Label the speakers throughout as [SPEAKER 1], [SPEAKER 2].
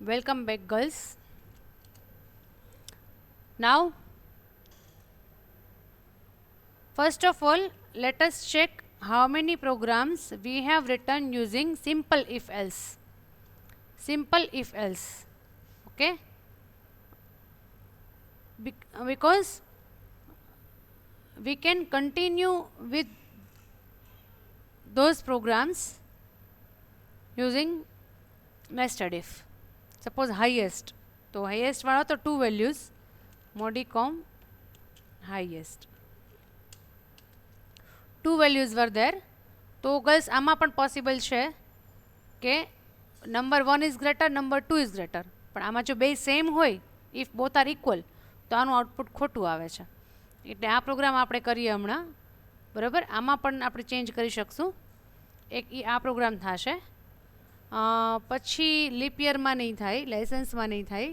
[SPEAKER 1] Welcome back, girls. Now, first of all, let us check how many programs we have written using simple if else. Simple if else. Okay? Because we can continue with those programs using nested if. Suppose highest. So highest वाला तो two values. Modicom highest. Two values were there. તો girls આમાં પણ possible છે કે number 1 is greater, number 2 is greater, પણ આમાં જો બે સેમ હોય, ઇફ બોથ આર ઇક્વલ, તો આનું આઉટપુટ ખોટું આવે છે. એટલે આ પ્રોગ્રામ આપણે કરીએ હમણાં, બરાબર. આમાં પણ આપણે ચેન્જ કરી શકશું. એક આ પ્રોગ્રામ થશે, પછી લીપ યરમાં નહીં થાય, લાઇસન્સમાં નહીં થાય,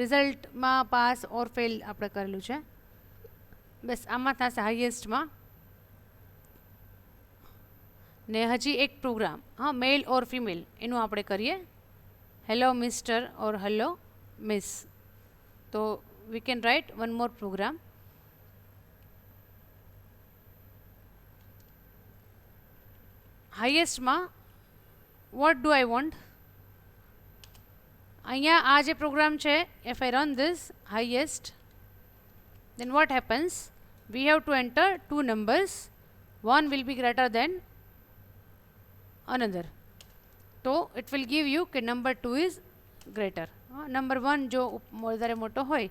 [SPEAKER 1] રિઝલ્ટમાં પાસ ઓર ફેલ આપણે કરેલું છે. બસ આમાં થશે હાઈએસ્ટમાં. ને હજી એક પ્રોગ્રામ, હા, મેલ ઓર ફિમેલ, એનું આપણે કરીએ. Hello mister or hello miss. તો we can write one more program. હાઈએસ્ટમાં વોટ ડુ આઈ વોન્ટ, અહીંયા આ જે પ્રોગ્રામ છે, if I run this highest, then what happens? We have to enter two numbers. One will be greater than another. So it will give you that number 2 is greater. Number 1 जो વધારે મોટો હોય,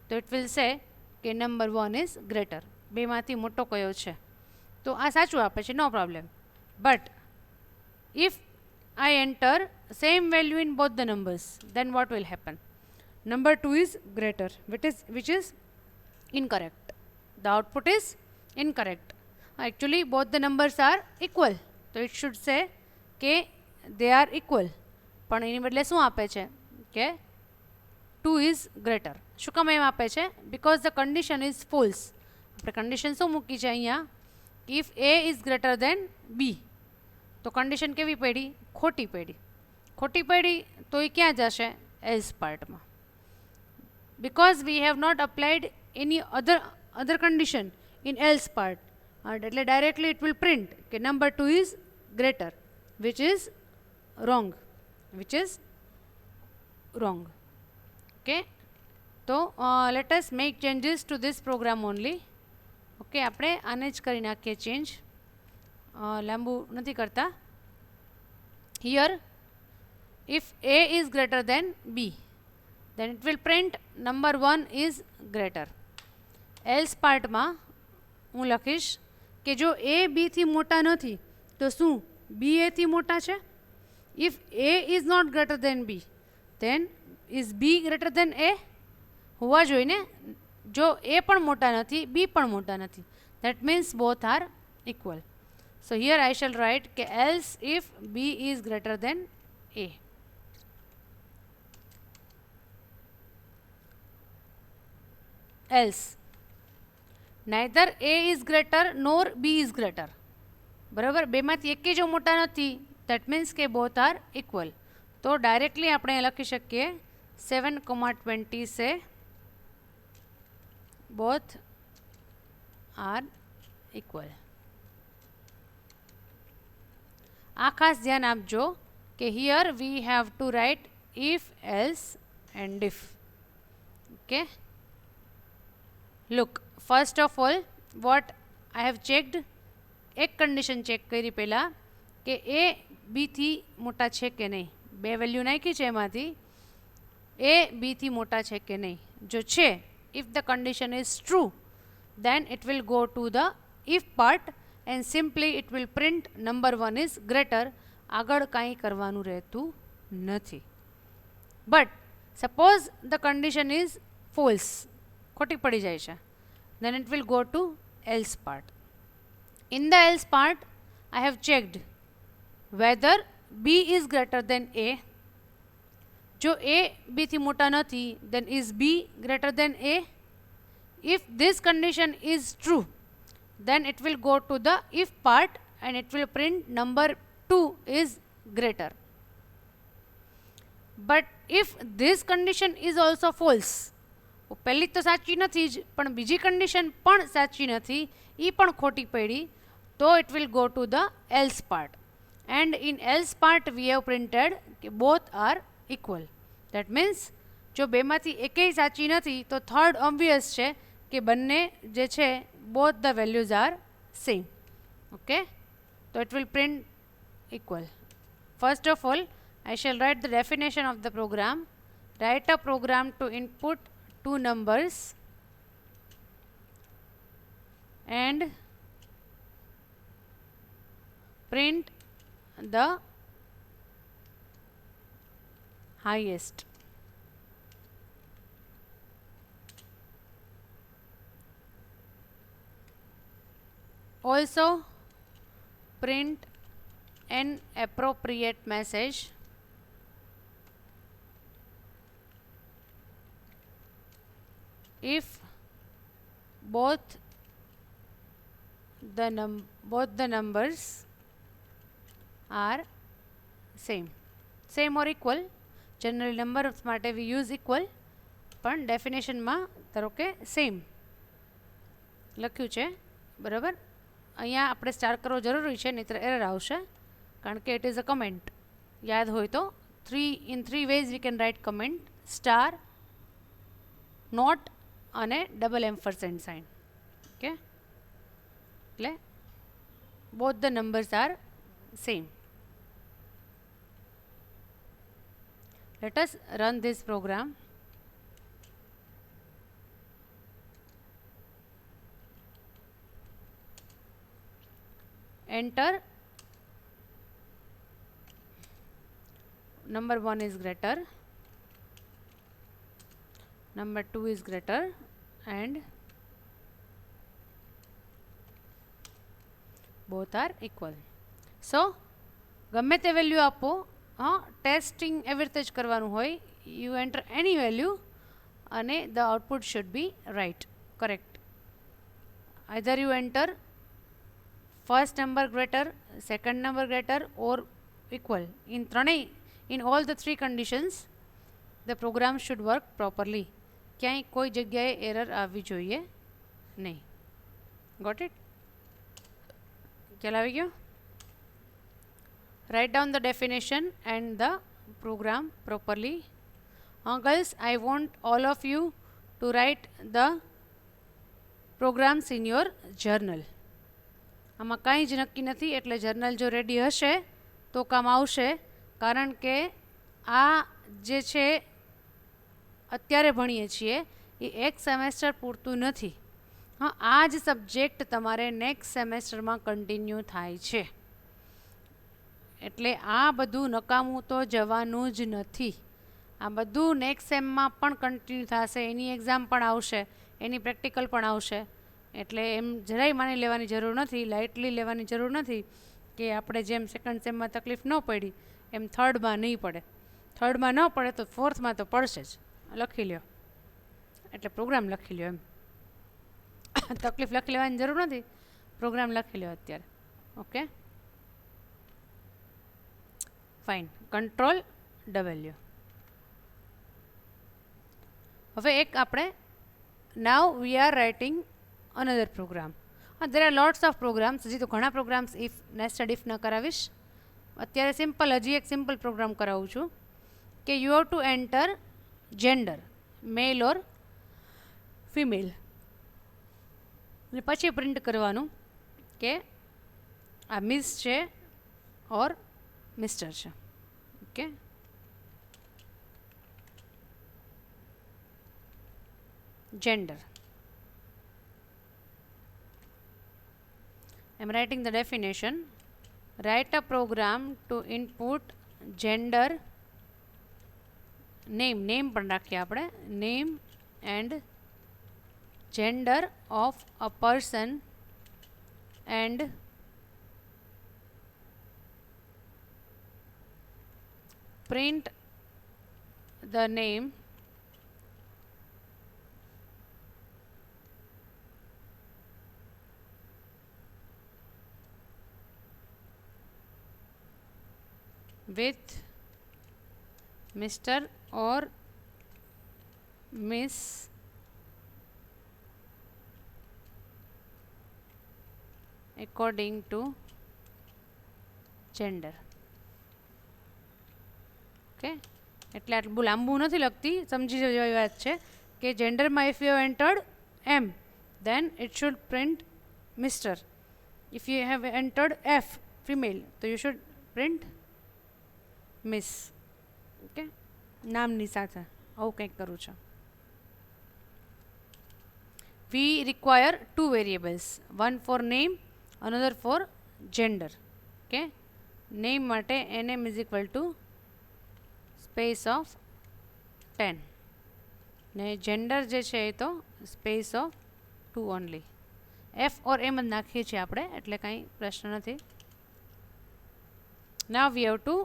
[SPEAKER 1] તો it will say કે number 1 is greater. બેમાંથી મોટો કયો છે, તો આ સાચું આપે છે, no problem. But if I enter same value in both the numbers, then what will happen? Number 2 is greater, which is incorrect. The output is incorrect. Actually both the numbers are equal, so it should say કે they are equal, પણ એની બદલે શું આપે છે કે 2 is greater. શું કામ એમ આપે છે? because the condition is false. આપણે કન્ડિશન શું મૂકી છે અહીંયા? if a is greater than b, તો કન્ડિશન કેવી પડી? ખોટી પડી. ખોટી પડી તો એ ક્યાં જશે? Else પાર્ટમાં. because we have not applied any other condition in else part, એટલે directly it will print કે number 2 is greater, which is wrong. Okay, તો let us make changes to this program only. Okay, આપણે આને જ કરી નાખીએ change, લાંબુ નથી કરતા. here if a is greater than b, then it will print number 1 is greater. else પાર્ટમાં હું લખીશ કે જો a b થી મોટા નથી, તો શું b a થી મોટા છે? if a is not greater than b, then is b greater than a? હોવા જોઈએ ને. જો a પણ મોટા નથી, b પણ મોટા નથી, that means both are equal. so here I shall write કે else if b is greater than a. else neither a is greater nor b is greater. બરાબર, બેમાંથી એકે જો મોટા નથી, that means કે both are equal. તો directly આપણે લખી શકીએ 7,20 से both are equal. આ ખાસ ધ્યાન આપજો કે here we have to write if else and if. okay, look, first of all what I have checked, એક કન્ડિશન ચેક કરી પહેલાં કે એ બીથી મોટા છે કે નહીં. બે વેલ્યુ નાખી છે, એમાંથી એ બીથી મોટા છે કે નહીં. જો છે, if the condition is true, then it will go to the if part and simply it will print number 1 is greater. આગળ કાંઈ કરવાનું રહેતું નથી. but suppose the condition is false, ખોટી પડી જાય છે, then it will go to else part. in the else part I have checked whether b is greater than a. જો a b થી મોટા નથી, then is b greater than a? if this condition is true, then it will go to the if part and it will print number 2 is greater. But if this condition is also false, પહેલી તો સાચી નથી જ પણ બીજી condition પણ સાચી નથી, એ પણ ખોટી પડી, તો it will go to the else part. And in else part we have printed કે both are equal. That means જો બેમાંથી એકેય સાચી નથી તો થર્ડ ઓબ્વિયસ છે કે બંને જે છે both the values are same. Okay, તો it will print equal. First of all, I shall write the definition of the program. Write a program to input two numbers and print the highest. Also print an appropriate message if both the numbers are same or equal. Generally numbers માટે we use equal, પણ ડેફિનેશનમાં ધારો કે same લખ્યું છે, બરાબર. અહીંયા આપણે star કરવો જરૂરી છે, નહીંતર એરર આવશે, કારણ કે ઇટ ઇઝ અ કમેન્ટ. યાદ હોય તો in three ways we can write comment: star, not and double ampersand sign. Okay, એટલે both the numbers are same. Let us run this program. Enter number 1 is greater, number 2 is greater, and both are equal. So ગમે તે value આપો, હા, testing એવી રીતે જ કરવાનું હોય. યુ એન્ટર એની વેલ્યુ અને the output should be right, correct. Either you enter first number greater, second number greater or equal. In all the three conditions the program should work properly. ક્યાંય કોઈ જગ્યાએ error આવવી જોઈએ નહીં. Got it? ખ્યાલ આવી ગયો? Write down the definition and the program properly. Girls, I want all of you to write the programs in your journal. આમાં કાંઈ જ નક્કી નથી, એટલે જર્નલ જો રેડી હશે તો કામ આવશે, કારણ કે આ જે છે અત્યારે ભણીએ છીએ એ એક સેમેસ્ટર પૂરતું નથી. હા, આ જ સબ્જેક્ટ તમારે નેક્સ્ટ સેમેસ્ટરમાં કન્ટિન્યુ થાય છે, એટલે આ બધું નકામું તો જવાનું જ નથી. આ બધું નેક્સ્ટ સેમમાં પણ કન્ટિન્યુ થશે, એની એક્ઝામ પણ આવશે, એની પ્રેક્ટિકલ પણ આવશે. એટલે એમ જરાય માની લેવાની જરૂર નથી, લાઇટલી લેવાની જરૂર નથી કે આપણે જેમ સેકન્ડ સેમમાં તકલીફ ન પડી એમ થર્ડમાં નહીં પડે. થર્ડમાં ન પડે તો ફોર્થમાં તો પડશે જ. લખી લ્યો, એટલે પ્રોગ્રામ લખી લ્યો, એમ તકલીફ લખી લેવાની જરૂર નથી, પ્રોગ્રામ લખી લ્યો અત્યારે. Okay, fine. Control W. હવે એક આપણે now we are writing another program. There are lots of programs. હજી તો ઘણા પ્રોગ્રામ્સ ઇફ નેસ્ટેડ ઇફ ન કરાવીશ. અત્યારે સિમ્પલ હજી એક સિમ્પલ પ્રોગ્રામ કરાવું છું કે you have to enter gender, male or female, અને પછી પ્રિન્ટ કરવાનું કે આ મિસ છે ઓર મિસ્ટર છે. Okay, gender. I'm writing the definition. Write a program to input gender, name પણ રાખીએ આપણે, name and gender of a person and print the name with Mr. or Miss according to gender. Okay, એટલે આટલું લાંબુ નથી લખતી, સમજી જજો એ વાત છે કે જેન્ડરમાં if you entered M then it should print Mr. If you have entered F female, so you should print Miss. Okay, નામની સાથે આવું કંઈક કરું છું. We require two variables, one for name, another for gender. Okay, name માટે name is equal to space of 10 ને gender જે છે એ તો space of 2 only. F or M જ નાખીએ છીએ આપણે, એટલે કંઈ પ્રશ્ન નથી. Now we have to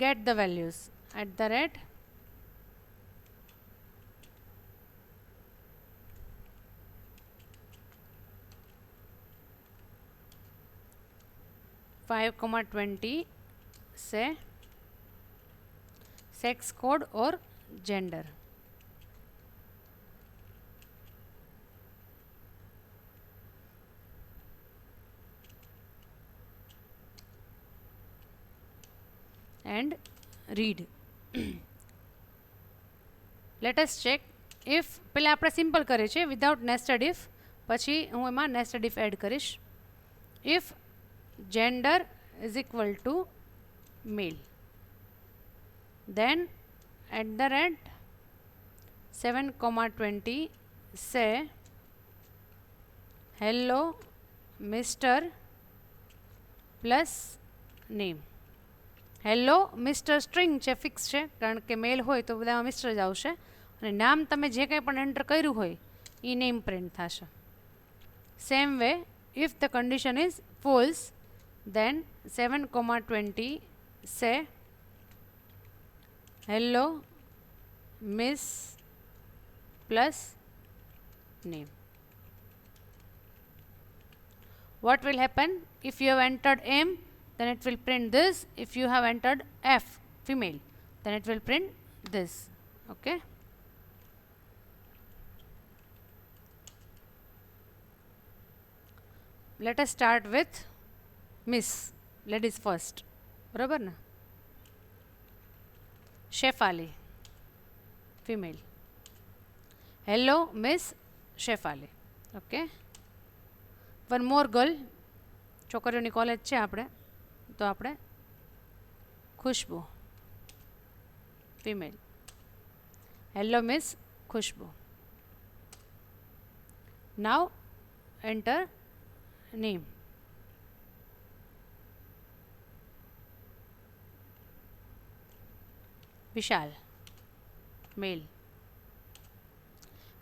[SPEAKER 1] get the values at the rate (5,20) से sex code or gender. And read. Let us check if પહેલાં આપણે સિમ્પલ કરીએ છીએ વિધાઉટ નેસ્ટેડ ઇફ, પછી હું એમાં નેસ્ટેડ ઇફ એડ કરીશ. If gender is equal to male, then at the rate 7,20 say hello Mr. plus name. Hello mister string છે, fix છે, કારણ કે મેલ હોય તો બધામાં મિસ્ટર જ આવશે, અને નામ તમે જે કંઈ પણ એન્ટર કર્યું હોય એ નેમ પ્રિન્ટ થશે. Same way if the condition is false then 7,20 say hello Miss plus name. What will happen if you have entered M? Then it will print this. If you have entered F female, then it will print this. Okay, let us start with Miss, ladies first. બરાબર ને? Shefali female. Hello Miss Shefali. Okay, one more girl, છોકરીઓની college છે આપણે, તો આપણે Khushbu female. Hello miss Khushbu. Now enter name. Vishal male.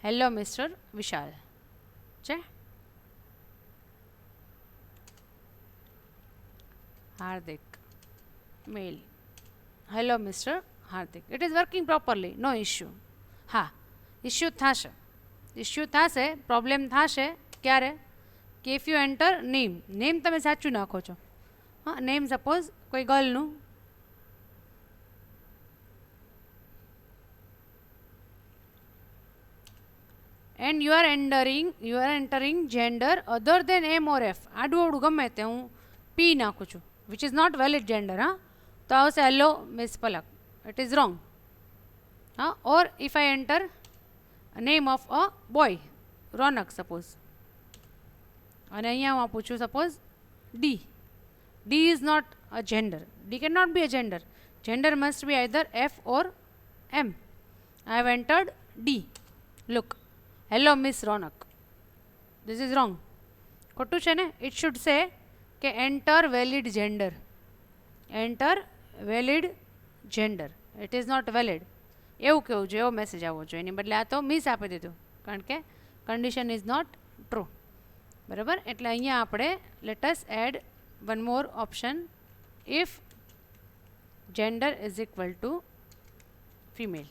[SPEAKER 1] Hello mister Vishal છે. Hardik mail. Hello Mr. Hardik. It is working properly, no issue. હા, issue થશે, problem થશે ક્યારે કે if you enter name, name તમે સાચું નાખો છો. હા, નેમ સપોઝ કોઈ ગર્લનું, and you are entering gender other than M or F. આડું ગમે તે હું P નાખું છું, which is not valid gender. તો આવશે hello Miss Palak. It is wrong. Or if I enter a name of a boy, Ronak suppose, અને અહીંયા હું આપું છું suppose D. D is not a gender. D cannot be a gender. Gender must be either F or M. I have entered D. Look, hello Miss Ronak. This is wrong. ખોટું છે ને? It should say કે enter valid gender, enter valid gender. It is not valid એવું કહેવું જોઈએ, એવો message આવવો જોઈએ. એની બદલે આ તો મિસ આપી દીધું, કારણ કે કન્ડિશન ઇઝ નોટ ટ્રુ. બરાબર, એટલે અહીંયા આપણે let us add one more option. If gender is equal to female,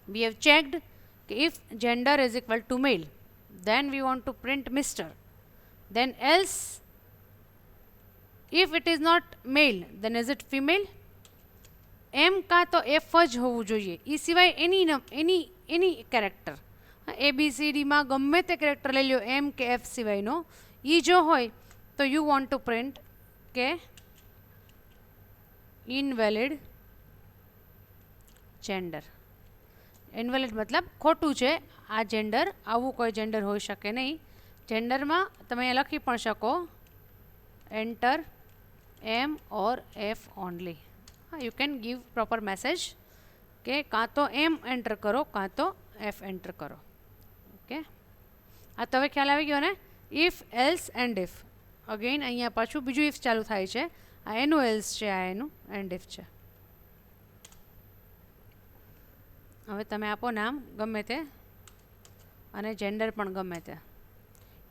[SPEAKER 1] we have checked કે if gender is equal to male, then we want to print Mr. Then else, if it is not male, then is it female? એમ કાં તો F જ હોવું જોઈએ, એ સિવાય એની character, ABCDમાં ગમે તે character લઈ લો એમ કે એફ સિવાયનો, એ જો હોય તો યુ વોન્ટ ટુ પ્રિન્ટ કે ઇનવેલિડ જેન્ડર. ઇનવેલિડ મતલબ ખોટું છે, આ જેન્ડર, આવું કોઈ જેન્ડર હોઈ શકે નહીં. જેન્ડરમાં તમે અહીંયા લખી પણ શકો enter M or F only. You can give proper message કે કાં તો એમ એન્ટર કરો કાં તો એફ એન્ટર કરો. ઓકે, આ તો હવે ખ્યાલ આવી ગયો ને. If else and if, again અહીંયા પાછું બીજું ઇફ ચાલુ થાય છે. આ એનું એલ્સ છે, આ એનું એન્ડ ઇફ છે. હવે તમે આપો નામ ગમે તે અને જેન્ડર પણ ગમે તે.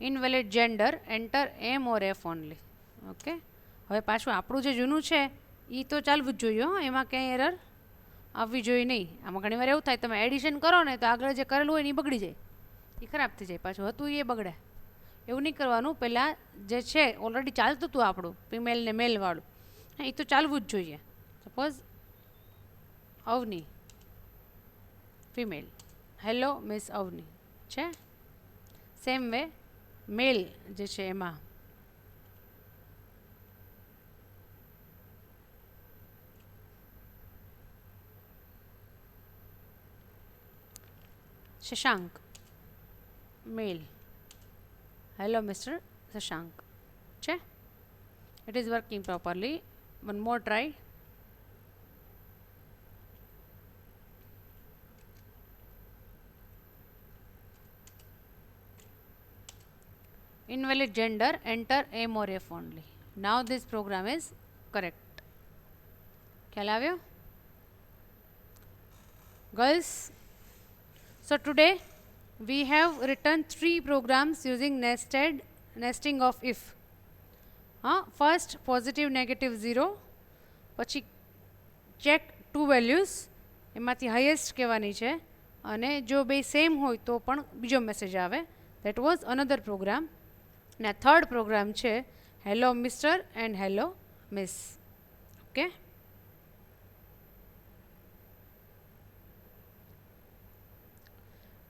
[SPEAKER 1] Invalid gender enter M or F only. Okay, હવે પાછું આપણું જે જૂનું છે એ તો ચાલવું જ જોઈએ, એમાં ક્યાંય એરર આવવી જોઈએ નહીં. આમાં ઘણી વાર એવું થાય તમે એડિશન કરો ને તો આગળ જે કરેલું હોય એ બગડી જાય, એ ખરાબ થઈ જાય, પાછું હતું એ બગડે. એવું નહીં કરવાનું. પહેલાં જે છે ઓલરેડી ચાલતું હતું આપણું ફિમેલ ને મેલવાળું, હા એ તો ચાલવું જ જોઈએ. Suppose Avni female, hello miss Avni છે. સેમ વે મેલ જે છે એમાં Shashank male, hello mister Shashank છે. It is working properly. One more try. Invalid gender, enter M or F only. Now this program is correct. ખ્યાલ આવ્યો girls? So today we have written 3 programs using nesting of if. First positive negative 0, પછી check 2 values, એમાંથી highest કહેવાની છે અને જો બે same હોય તો પણ બીજો મેસેજ આવે. That was another program. ના થર્ડ પ્રોગ્રામ છે hello mister and hello miss. Okay,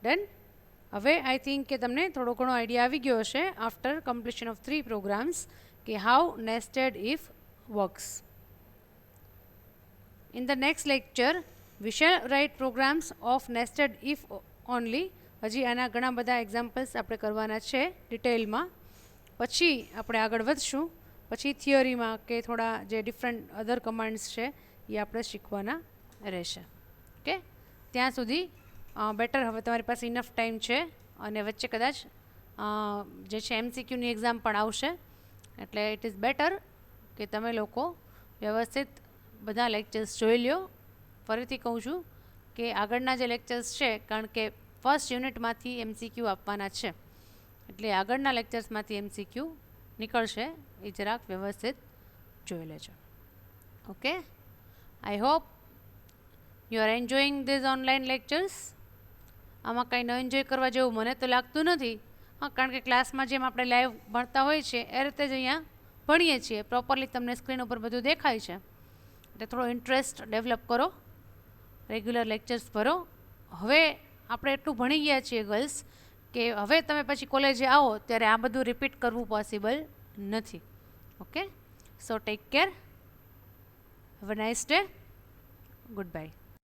[SPEAKER 1] done. હવે આઈ થિંક કે તમને થોડો ઘણો આઈડિયા આવી ગયો હશે આફ્ટર કમ્પ્લીશન ઓફ 3 પ્રોગ્રામ્સ કે how nested if works. In the next lecture we shall write programs of nested if only. હજી આના ઘણા બધા એક્ઝામ્પલ્સ આપણે કરવાના છે ડિટેલમાં. પછી આપણે આગળ વધશું, પછી થિયરીમાં કે થોડા જે ડિફરન્ટ અધર કમાન્ડ્સ છે એ આપણે શીખવાના રહેશે. ઓકે, ત્યાં સુધી બેટર હવે તમારી પાસે ઇનફ ટાઈમ છે અને વચ્ચે કદાચ જે છે MCQની એક્ઝામ પણ આવશે, એટલે ઇટ ઇઝ બેટર કે તમે લોકો વ્યવસ્થિત બધા લેક્ચર્સ જોઈ લ્યો. ફરીથી કહું છું કે આગળના જે લેક્ચર્સ છે, કારણ કે ફર્સ્ટ યુનિટમાંથી MCQ આપવાના છે, એટલે આગળના લેક્ચર્સમાંથી MCQ નીકળશે, એ જરાક વ્યવસ્થિત જોઈ લેજો. Okay, I hope you are enjoying these online lectures. આમાં કંઈ ન એન્જોય કરવા જેવું મને તો લાગતું નથી. કારણ કે ક્લાસમાં જેમ આપણે લાઈવ ભણતા હોઈએ છીએ એ રીતે જ અહીંયા ભણીએ છીએ. પ્રોપરલી તમને સ્ક્રીન ઉપર બધું દેખાય છે, એટલે થોડો ઇન્ટરેસ્ટ ડેવલપ કરો, રેગ્યુલર લેક્ચર્સ ભરો. હવે આપણે એટલું ભણી ગયા છીએ ગર્લ્સ કે હવે તમે પછી કોલેજે આવો ત્યારે આ બધું રિપીટ કરવું પોસિબલ નથી. Okay, so take care, have a nice day, good bye.